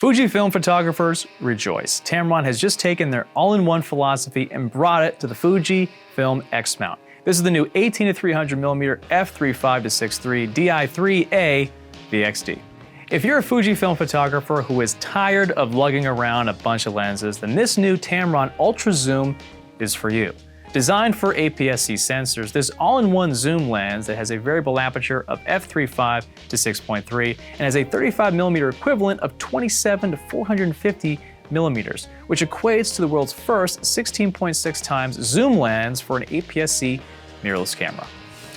Fujifilm photographers rejoice. Tamron has just taken their all-in-one philosophy and brought it to the FUJIFILM X mount. This is the new 18-300mm f/3.5-6.3 Di3A VXD. If you're a Fujifilm photographer who is tired of lugging around a bunch of lenses, then this new Tamron Ultra Zoom is for you. Designed for APS-C sensors, this all-in-one zoom lens that has a variable aperture of f/3.5 to 6.3 and has a 35mm equivalent of 27 to 450 millimeters, which equates to the world's first 16.6 times zoom lens for an APS-C mirrorless camera.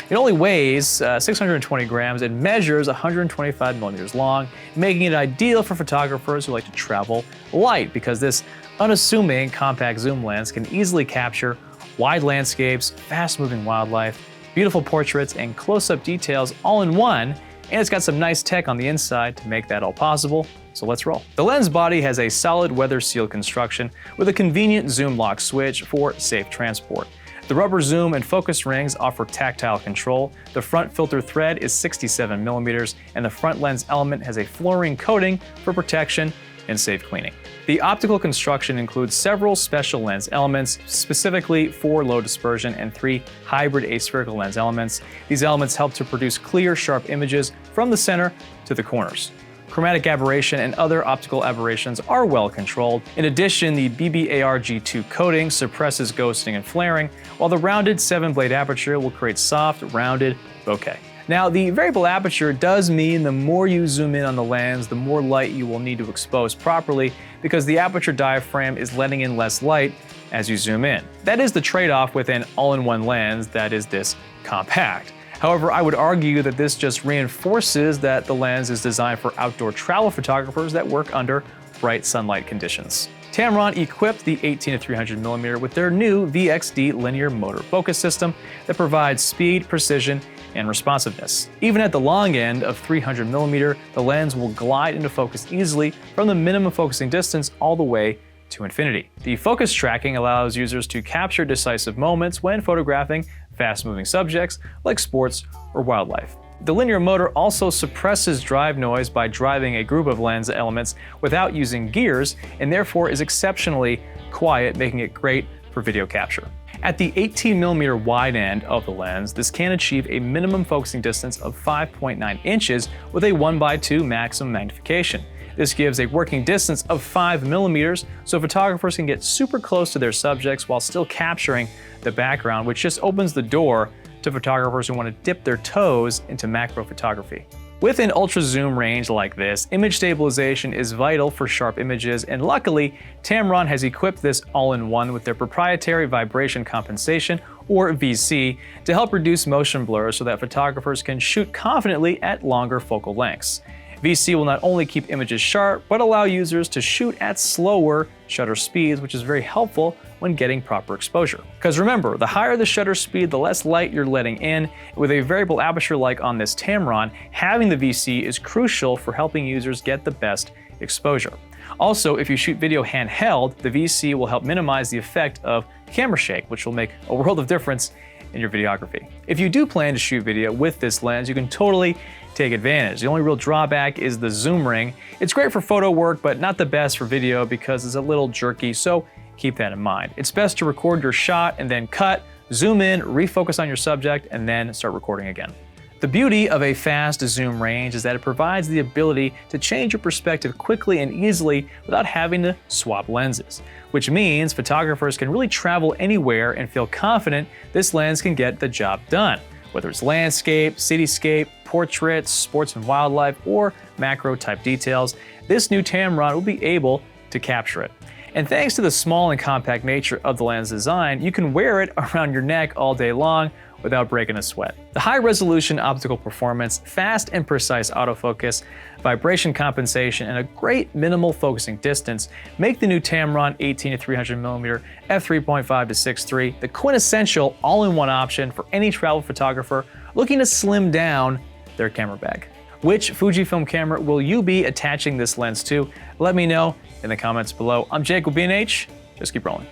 It only weighs 620 grams and measures 125 millimeters long, making it ideal for photographers who like to travel light because this unassuming compact zoom lens can easily capture wide landscapes, fast-moving wildlife, beautiful portraits, and close-up details all in one, and it's got some nice tech on the inside to make that all possible, so let's roll. The lens body has a solid weather-sealed construction with a convenient zoom lock switch for safe transport. The rubber zoom and focus rings offer tactile control, the front filter thread is 67 millimeters, and the front lens element has a fluorine coating for protection and safe cleaning. The optical construction includes several special lens elements, specifically 4 low dispersion and 3 hybrid aspherical lens elements. These elements help to produce clear, sharp images from the center to the corners. Chromatic aberration and other optical aberrations are well controlled. In addition, the BBAR-G2 coating suppresses ghosting and flaring, while the rounded 7-blade aperture will create soft, rounded bokeh. Now, the variable aperture does mean the more you zoom in on the lens, the more light you will need to expose properly because the aperture diaphragm is letting in less light as you zoom in. That is the trade-off with an all-in-one lens that is this compact. However, I would argue that this just reinforces that the lens is designed for outdoor travel photographers that work under bright sunlight conditions. Tamron equipped the 18-300mm with their new VXD linear motor focus system that provides speed, precision, and responsiveness. Even at the long end of 300mm, the lens will glide into focus easily from the minimum focusing distance all the way to infinity. The focus tracking allows users to capture decisive moments when photographing fast-moving subjects like sports or wildlife. The linear motor also suppresses drive noise by driving a group of lens elements without using gears, and therefore is exceptionally quiet, making it great for video capture. At the 18mm wide end of the lens, this can achieve a minimum focusing distance of 5.9 inches with a 1:2 maximum magnification. This gives a working distance of 5 millimeters, so photographers can get super close to their subjects while still capturing the background, which just opens the door to photographers who want to dip their toes into macro photography. With an ultra zoom range like this, image stabilization is vital for sharp images, and luckily, Tamron has equipped this all-in-one with their proprietary vibration compensation, or VC, to help reduce motion blur so that photographers can shoot confidently at longer focal lengths. VC will not only keep images sharp, but allow users to shoot at slower shutter speeds, which is very helpful when getting proper exposure. Because remember, the higher the shutter speed, the less light you're letting in. With a variable aperture like on this Tamron, having the VC is crucial for helping users get the best exposure. Also, if you shoot video handheld, the VC will help minimize the effect of camera shake, which will make a world of difference in your videography. If you do plan to shoot video with this lens, you can totally take advantage. The only real drawback is the zoom ring. It's great for photo work, but not the best for video because it's a little jerky, so keep that in mind. It's best to record your shot and then cut, zoom in, refocus on your subject, and then start recording again. The beauty of a fast zoom range is that it provides the ability to change your perspective quickly and easily without having to swap lenses, which means photographers can really travel anywhere and feel confident this lens can get the job done. Whether it's landscape, cityscape, portraits, sports and wildlife, or macro type details, this new Tamron will be able to capture it. And thanks to the small and compact nature of the lens design, you can wear it around your neck all day long without breaking a sweat. The high-resolution optical performance, fast and precise autofocus, vibration compensation, and a great minimal focusing distance make the new Tamron 18-300mm f/3.5-6.3 the quintessential all-in-one option for any travel photographer looking to slim down their camera bag. Which Fujifilm camera will you be attaching this lens to? Let me know in the comments below. I'm Jake with B&H. Just keep rolling.